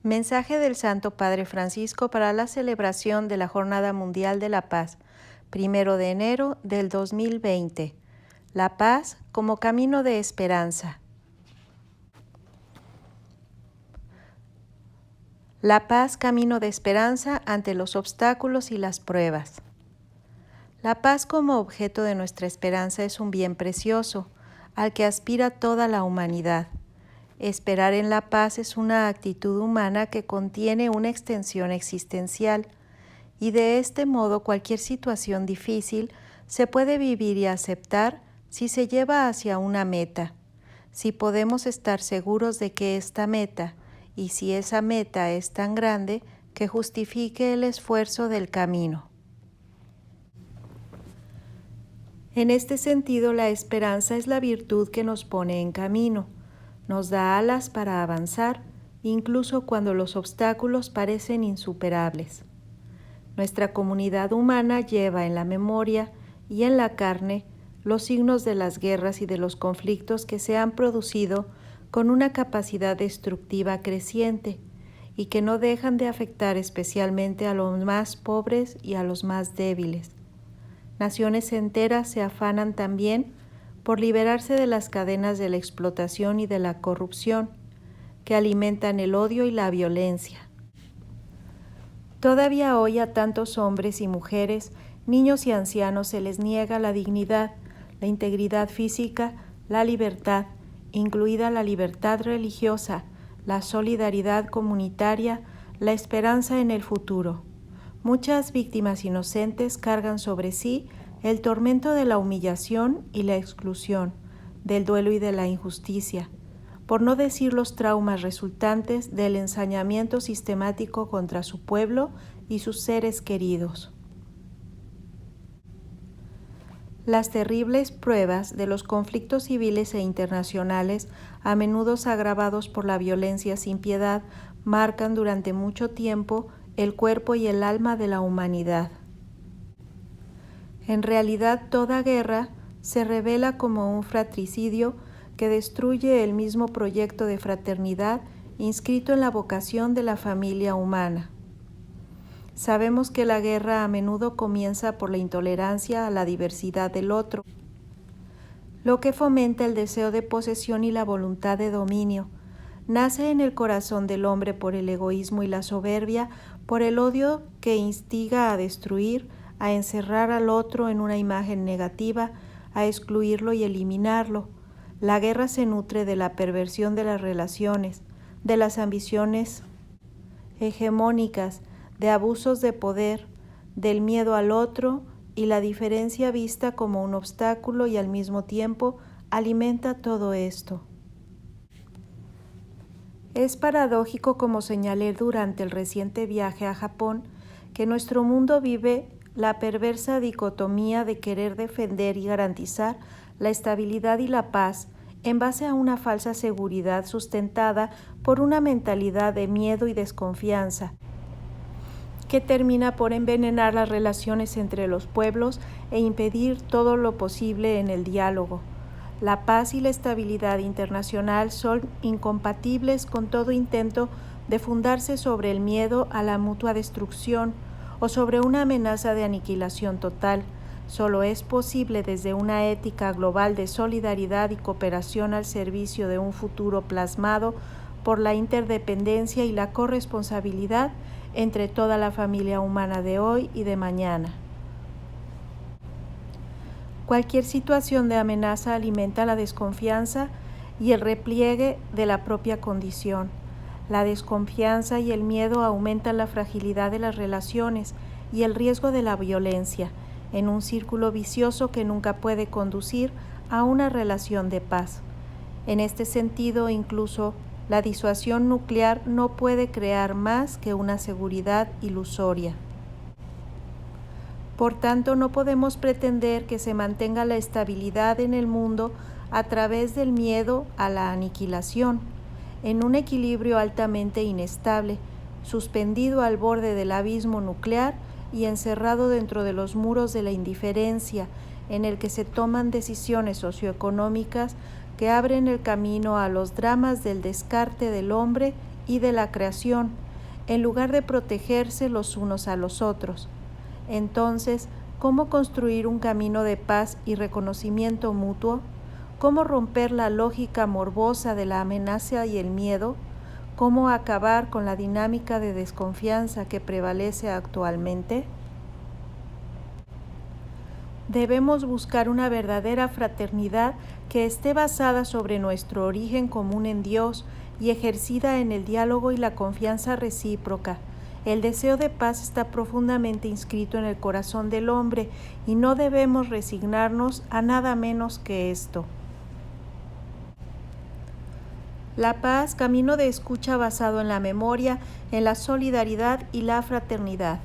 Mensaje del Santo Padre Francisco para la celebración de la Jornada Mundial de la Paz, 1 de enero del 2020. La paz como camino de esperanza. La paz, camino de esperanza ante los obstáculos y las pruebas. La paz como objeto de nuestra esperanza es un bien precioso, al que aspira toda la humanidad. Esperar en la paz es una actitud humana que contiene una extensión existencial, y de este modo cualquier situación difícil se puede vivir y aceptar si se lleva hacia una meta, si podemos estar seguros de que esta meta, y si esa meta es tan grande que justifique el esfuerzo del camino. En este sentido, la esperanza es la virtud que nos pone en camino, nos da alas para avanzar, incluso cuando los obstáculos parecen insuperables. Nuestra comunidad humana lleva en la memoria y en la carne los signos de las guerras y de los conflictos que se han producido con una capacidad destructiva creciente y que no dejan de afectar especialmente a los más pobres y a los más débiles. Naciones enteras se afanan también por liberarse de las cadenas de la explotación y de la corrupción, que alimentan el odio y la violencia. Todavía hoy a tantos hombres y mujeres, niños y ancianos se les niega la dignidad, la integridad física, la libertad, incluida la libertad religiosa, la solidaridad comunitaria, la esperanza en el futuro. Muchas víctimas inocentes cargan sobre sí el tormento de la humillación y la exclusión, del duelo y de la injusticia, por no decir los traumas resultantes del ensañamiento sistemático contra su pueblo y sus seres queridos. Las terribles pruebas de los conflictos civiles e internacionales, a menudo agravados por la violencia sin piedad, marcan durante mucho tiempo el cuerpo y el alma de la humanidad. En realidad, toda guerra se revela como un fratricidio que destruye el mismo proyecto de fraternidad inscrito en la vocación de la familia humana. Sabemos que la guerra a menudo comienza por la intolerancia a la diversidad del otro, lo que fomenta el deseo de posesión y la voluntad de dominio. Nace en el corazón del hombre por el egoísmo y la soberbia, por el odio que instiga a destruir, a encerrar al otro en una imagen negativa, a excluirlo y eliminarlo. La guerra se nutre de la perversión de las relaciones, de las ambiciones hegemónicas, de abusos de poder, del miedo al otro y la diferencia vista como un obstáculo y al mismo tiempo alimenta todo esto. Es paradójico, como señalé durante el reciente viaje a Japón, que nuestro mundo vive la perversa dicotomía de querer defender y garantizar la estabilidad y la paz en base a una falsa seguridad sustentada por una mentalidad de miedo y desconfianza, que termina por envenenar las relaciones entre los pueblos e impedir todo lo posible en el diálogo. La paz y la estabilidad internacional son incompatibles con todo intento de fundarse sobre el miedo a la mutua destrucción o sobre una amenaza de aniquilación total. Solo es posible desde una ética global de solidaridad y cooperación al servicio de un futuro plasmado por la interdependencia y la corresponsabilidad entre toda la familia humana de hoy y de mañana. Cualquier situación de amenaza alimenta la desconfianza y el repliegue de la propia condición. La desconfianza y el miedo aumentan la fragilidad de las relaciones y el riesgo de la violencia, en un círculo vicioso que nunca puede conducir a una relación de paz. En este sentido, incluso la disuasión nuclear no puede crear más que una seguridad ilusoria. Por tanto, no podemos pretender que se mantenga la estabilidad en el mundo a través del miedo a la aniquilación, en un equilibrio altamente inestable, suspendido al borde del abismo nuclear y encerrado dentro de los muros de la indiferencia, en el que se toman decisiones socioeconómicas que abren el camino a los dramas del descarte del hombre y de la creación, en lugar de protegerse los unos a los otros. Entonces, ¿cómo construir un camino de paz y reconocimiento mutuo? ¿Cómo romper la lógica morbosa de la amenaza y el miedo? ¿Cómo acabar con la dinámica de desconfianza que prevalece actualmente? Debemos buscar una verdadera fraternidad que esté basada sobre nuestro origen común en Dios y ejercida en el diálogo y la confianza recíproca. El deseo de paz está profundamente inscrito en el corazón del hombre y no debemos resignarnos a nada menos que esto. La paz, camino de escucha basado en la memoria, en la solidaridad y la fraternidad.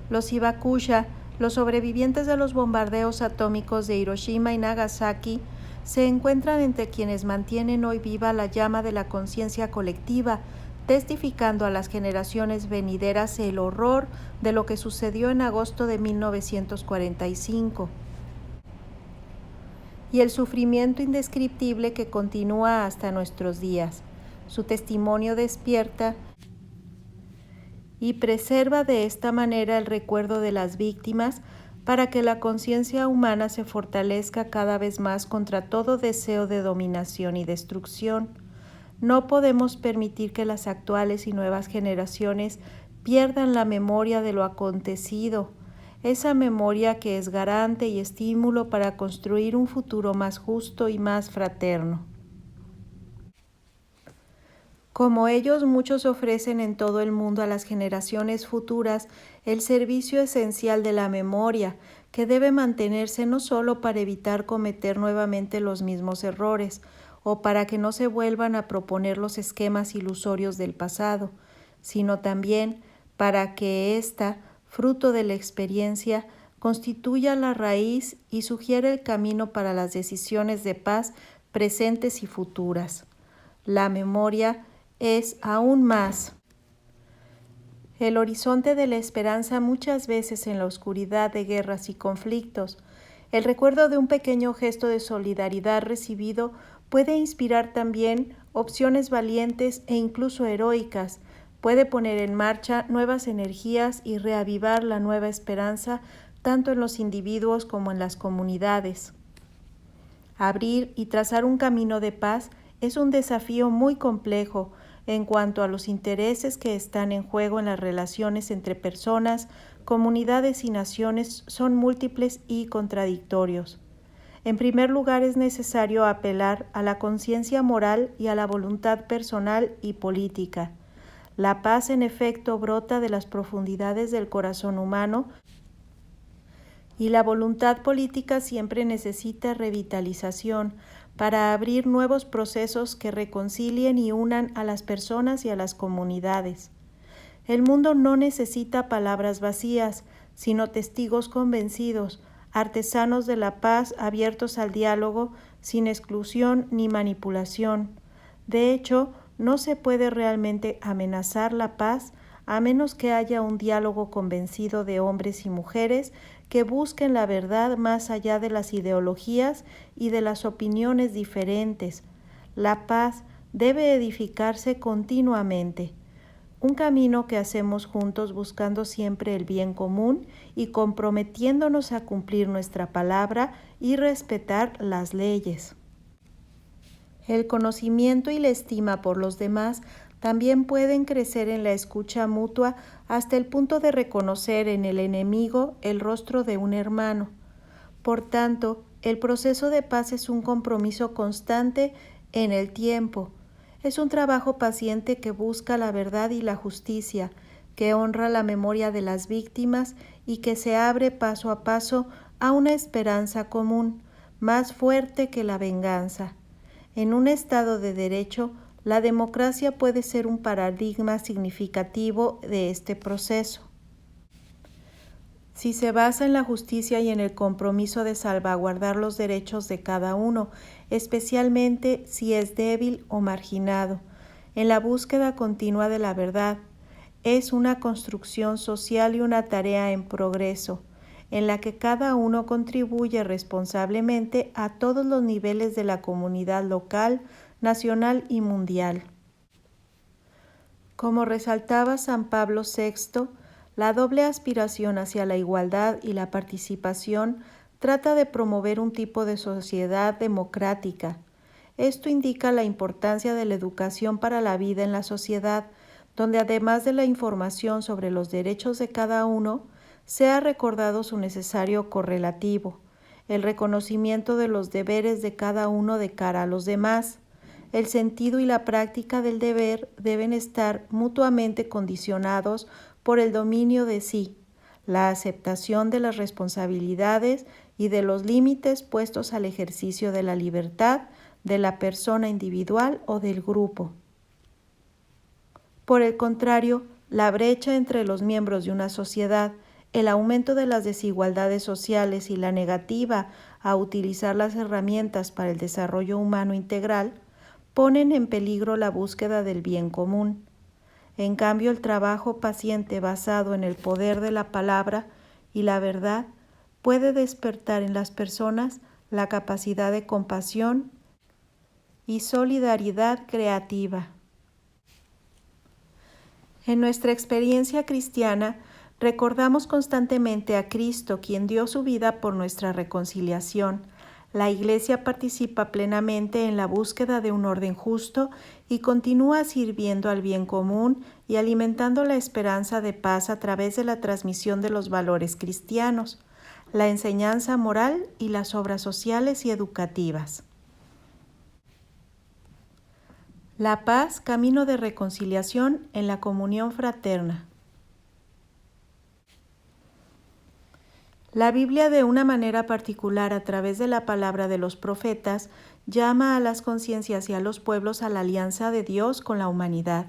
Los Hibakusha, los sobrevivientes de los bombardeos atómicos de Hiroshima y Nagasaki, se encuentran entre quienes mantienen hoy viva la llama de la conciencia colectiva, testificando a las generaciones venideras el horror de lo que sucedió en agosto de 1945 y el sufrimiento indescriptible que continúa hasta nuestros días. Su testimonio despierta y preserva de esta manera el recuerdo de las víctimas para que la conciencia humana se fortalezca cada vez más contra todo deseo de dominación y destrucción. No podemos permitir que las actuales y nuevas generaciones pierdan la memoria de lo acontecido, esa memoria que es garante y estímulo para construir un futuro más justo y más fraterno. Como ellos, muchos ofrecen en todo el mundo a las generaciones futuras el servicio esencial de la memoria, que debe mantenerse no solo para evitar cometer nuevamente los mismos errores, o para que no se vuelvan a proponer los esquemas ilusorios del pasado, sino también para que ésta, fruto de la experiencia, constituya la raíz y sugiera el camino para las decisiones de paz presentes y futuras. La memoria es aún más el horizonte de la esperanza muchas veces en la oscuridad de guerras y conflictos. El recuerdo de un pequeño gesto de solidaridad recibido puede inspirar también opciones valientes e incluso heroicas, puede poner en marcha nuevas energías y reavivar la nueva esperanza tanto en los individuos como en las comunidades. Abrir y trazar un camino de paz es un desafío muy complejo en cuanto a los intereses que están en juego en las relaciones entre personas, comunidades y naciones son múltiples y contradictorios. En primer lugar, es necesario apelar a la conciencia moral y a la voluntad personal y política. La paz, en efecto, brota de las profundidades del corazón humano y la voluntad política siempre necesita revitalización para abrir nuevos procesos que reconcilien y unan a las personas y a las comunidades. El mundo no necesita palabras vacías, sino testigos convencidos, artesanos de la paz abiertos al diálogo, sin exclusión ni manipulación. De hecho, no se puede realmente amenazar la paz a menos que haya un diálogo convencido de hombres y mujeres que busquen la verdad más allá de las ideologías y de las opiniones diferentes. La paz debe edificarse continuamente. Un camino que hacemos juntos buscando siempre el bien común y comprometiéndonos a cumplir nuestra palabra y respetar las leyes. El conocimiento y la estima por los demás también pueden crecer en la escucha mutua hasta el punto de reconocer en el enemigo el rostro de un hermano. Por tanto, el proceso de paz es un compromiso constante en el tiempo. Es un trabajo paciente que busca la verdad y la justicia, que honra la memoria de las víctimas y que se abre paso a paso a una esperanza común, más fuerte que la venganza. En un Estado de Derecho, la democracia puede ser un paradigma significativo de este proceso. Si se basa en la justicia y en el compromiso de salvaguardar los derechos de cada uno, especialmente si es débil o marginado, en la búsqueda continua de la verdad, es una construcción social y una tarea en progreso. en la que cada uno contribuye responsablemente a todos los niveles de la comunidad local, nacional y mundial. Como resaltaba San Pablo VI, la doble aspiración hacia la igualdad y la participación trata de promover un tipo de sociedad democrática. Esto indica la importancia de la educación para la vida en la sociedad, donde además de la información sobre los derechos de cada uno, sea recordado su necesario correlativo, el reconocimiento de los deberes de cada uno de cara a los demás. El sentido y la práctica del deber deben estar mutuamente condicionados por el dominio de sí, la aceptación de las responsabilidades y de los límites puestos al ejercicio de la libertad de la persona individual o del grupo. Por el contrario, la brecha entre los miembros de una sociedad, el aumento de las desigualdades sociales y la negativa a utilizar las herramientas para el desarrollo humano integral ponen en peligro la búsqueda del bien común. En cambio, el trabajo paciente basado en el poder de la palabra y la verdad puede despertar en las personas la capacidad de compasión y solidaridad creativa. En nuestra experiencia cristiana, recordamos constantemente a Cristo, quien dio su vida por nuestra reconciliación. La Iglesia participa plenamente en la búsqueda de un orden justo y continúa sirviendo al bien común y alimentando la esperanza de paz a través de la transmisión de los valores cristianos, la enseñanza moral y las obras sociales y educativas. La paz, camino de reconciliación en la comunión fraterna. La Biblia, de una manera particular a través de la palabra de los profetas, llama a las conciencias y a los pueblos a la alianza de Dios con la humanidad.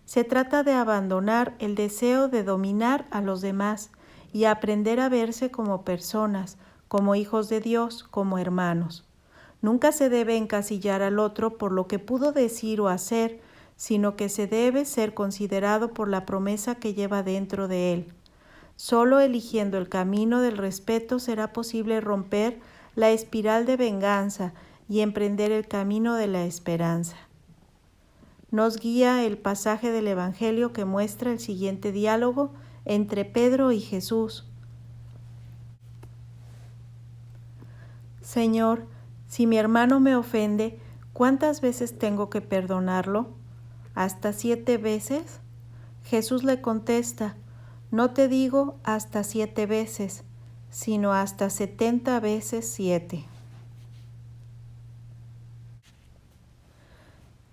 Se trata de abandonar el deseo de dominar a los demás y aprender a verse como personas, como hijos de Dios, como hermanos. Nunca se debe encasillar al otro por lo que pudo decir o hacer, sino que se debe ser considerado por la promesa que lleva dentro de él. Solo eligiendo el camino del respeto será posible romper la espiral de venganza y emprender el camino de la esperanza. Nos guía el pasaje del Evangelio que muestra el siguiente diálogo entre Pedro y Jesús. Señor, si mi hermano me ofende, ¿cuántas veces tengo que perdonarlo? ¿Hasta 7 veces? Jesús le contesta, no te digo hasta 7 veces, sino hasta 70 veces 7.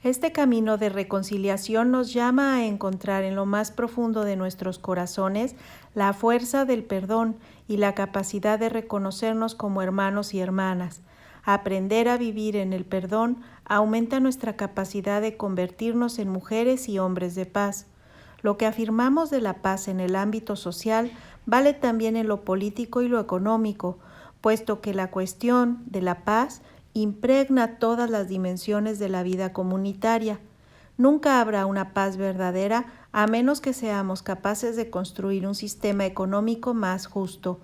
Este camino de reconciliación nos llama a encontrar en lo más profundo de nuestros corazones la fuerza del perdón y la capacidad de reconocernos como hermanos y hermanas. Aprender a vivir en el perdón aumenta nuestra capacidad de convertirnos en mujeres y hombres de paz. Lo que afirmamos de la paz en el ámbito social vale también en lo político y lo económico, puesto que la cuestión de la paz impregna todas las dimensiones de la vida comunitaria. Nunca habrá una paz verdadera a menos que seamos capaces de construir un sistema económico más justo.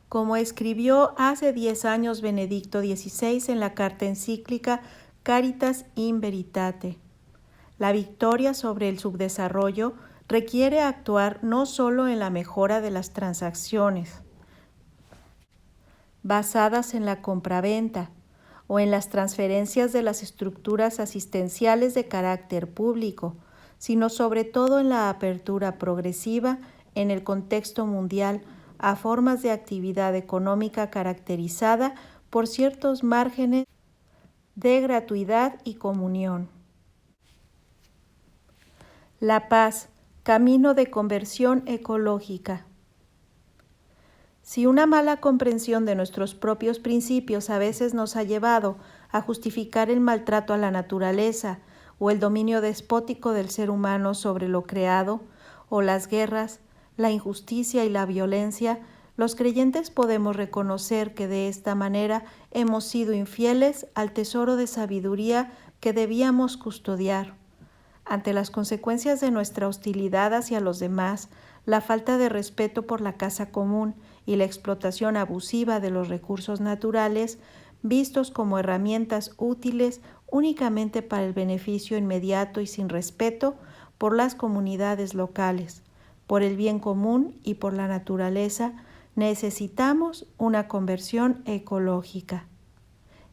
Como escribió hace 10 años Benedicto XVI en la carta encíclica Caritas in Veritate, la victoria sobre el subdesarrollo requiere actuar no solo en la mejora de las transacciones basadas en la compraventa o en las transferencias de las estructuras asistenciales de carácter público, sino sobre todo en la apertura progresiva en el contexto mundial a formas de actividad económica caracterizada por ciertos márgenes de gratuidad y comunión. La paz, camino de conversión ecológica. Si una mala comprensión de nuestros propios principios a veces nos ha llevado a justificar el maltrato a la naturaleza o el dominio despótico del ser humano sobre lo creado, o las guerras, la injusticia y la violencia, los creyentes podemos reconocer que de esta manera hemos sido infieles al tesoro de sabiduría que debíamos custodiar. Ante las consecuencias de nuestra hostilidad hacia los demás, la falta de respeto por la casa común y la explotación abusiva de los recursos naturales, vistos como herramientas útiles únicamente para el beneficio inmediato y sin respeto por las comunidades locales, por el bien común y por la naturaleza, necesitamos una conversión ecológica.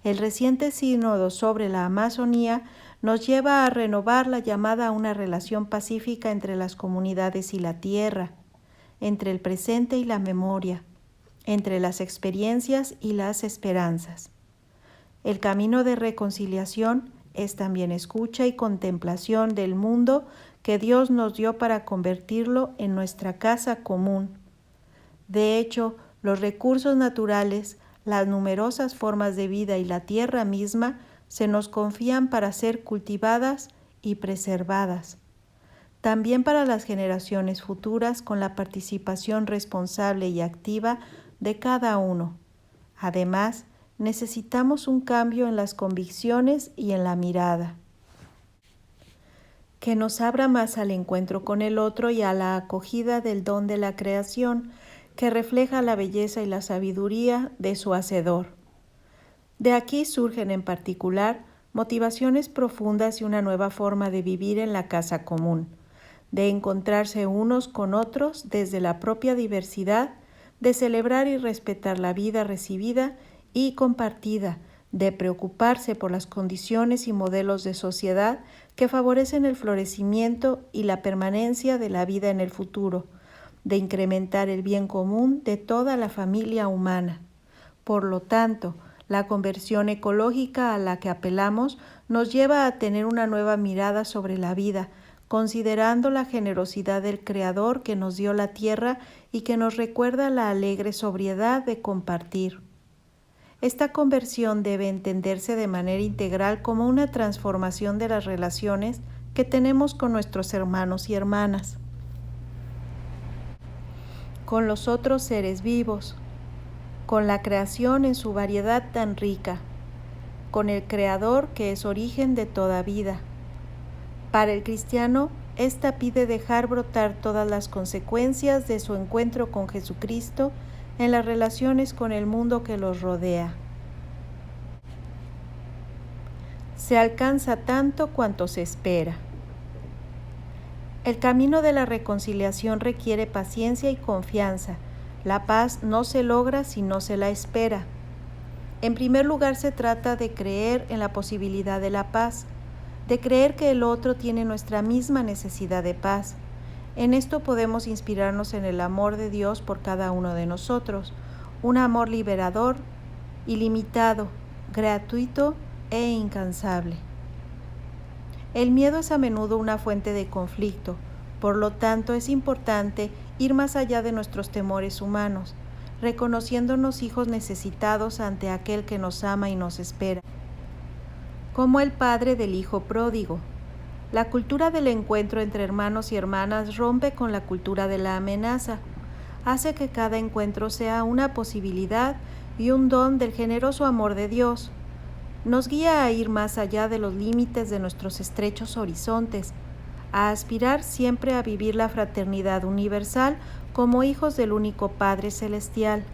El reciente sínodo sobre la Amazonía nos lleva a renovar la llamada a una relación pacífica entre las comunidades y la tierra, entre el presente y la memoria, entre las experiencias y las esperanzas. El camino de reconciliación es también escucha y contemplación del mundo que Dios nos dio para convertirlo en nuestra casa común. De hecho, los recursos naturales, las numerosas formas de vida y la tierra misma se nos confían para ser cultivadas y preservadas. También para las generaciones futuras con la participación responsable y activa de cada uno. Además, necesitamos un cambio en las convicciones y en la mirada, que nos abra más al encuentro con el otro y a la acogida del don de la creación, que refleja la belleza y la sabiduría de su Hacedor. De aquí surgen en particular motivaciones profundas y una nueva forma de vivir en la casa común, de encontrarse unos con otros desde la propia diversidad, de celebrar y respetar la vida recibida y compartida, de preocuparse por las condiciones y modelos de sociedad que favorecen el florecimiento y la permanencia de la vida en el futuro, de incrementar el bien común de toda la familia humana. Por lo tanto, la conversión ecológica a la que apelamos nos lleva a tener una nueva mirada sobre la vida, considerando la generosidad del Creador que nos dio la tierra y que nos recuerda la alegre sobriedad de compartir. Esta conversión debe entenderse de manera integral como una transformación de las relaciones que tenemos con nuestros hermanos y hermanas, con los otros seres vivos, con la creación en su variedad tan rica, con el Creador que es origen de toda vida. Para el cristiano, esta pide dejar brotar todas las consecuencias de su encuentro con Jesucristo en las relaciones con el mundo que los rodea. Se alcanza tanto cuanto se espera. El camino de la reconciliación requiere paciencia y confianza. La paz no se logra si no se la espera. En primer lugar, se trata de creer en la posibilidad de la paz, de creer que el otro tiene nuestra misma necesidad de paz. En esto podemos inspirarnos en el amor de Dios por cada uno de nosotros, un amor liberador, ilimitado, gratuito e incansable. El miedo es a menudo una fuente de conflicto, por lo tanto es importante ir más allá de nuestros temores humanos, reconociéndonos hijos necesitados ante aquel que nos ama y nos espera, como el padre del hijo pródigo. La cultura del encuentro entre hermanos y hermanas rompe con la cultura de la amenaza, hace que cada encuentro sea una posibilidad y un don del generoso amor de Dios. Nos guía a ir más allá de los límites de nuestros estrechos horizontes, a aspirar siempre a vivir la fraternidad universal como hijos del único Padre Celestial.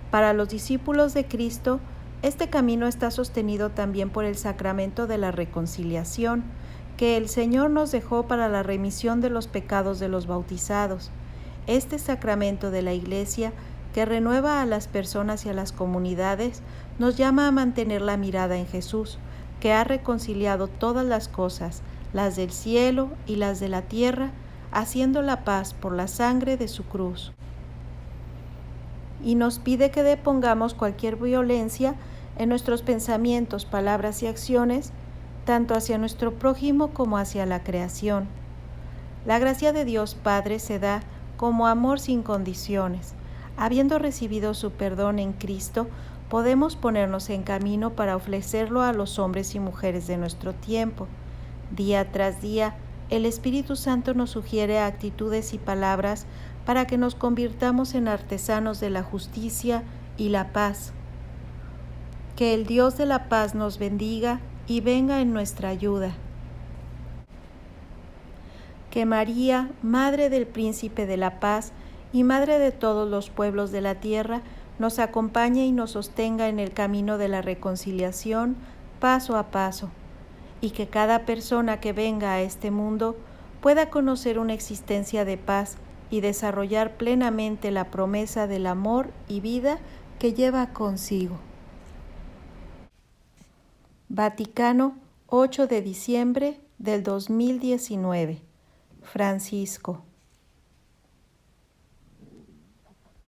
Para los discípulos de Cristo, este camino está sostenido también por el sacramento de la reconciliación, que el Señor nos dejó para la remisión de los pecados de los bautizados. Este sacramento de la Iglesia, que renueva a las personas y a las comunidades, nos llama a mantener la mirada en Jesús, que ha reconciliado todas las cosas, las del cielo y las de la tierra, haciendo la paz por la sangre de su cruz. Y nos pide que depongamos cualquier violencia en nuestros pensamientos, palabras y acciones, tanto hacia nuestro prójimo como hacia la creación. La gracia de Dios Padre se da como amor sin condiciones. Habiendo recibido su perdón en Cristo, podemos ponernos en camino para ofrecerlo a los hombres y mujeres de nuestro tiempo. Día tras día, el Espíritu Santo nos sugiere actitudes y palabras para que nos convirtamos en artesanos de la justicia y la paz. Que el Dios de la paz nos bendiga y venga en nuestra ayuda. Que María, Madre del Príncipe de la Paz y Madre de todos los pueblos de la tierra, nos acompañe y nos sostenga en el camino de la reconciliación, paso a paso, y que cada persona que venga a este mundo pueda conocer una existencia de paz y desarrollar plenamente la promesa del amor y vida que lleva consigo. Vaticano, 8 de diciembre del 2019. Francisco.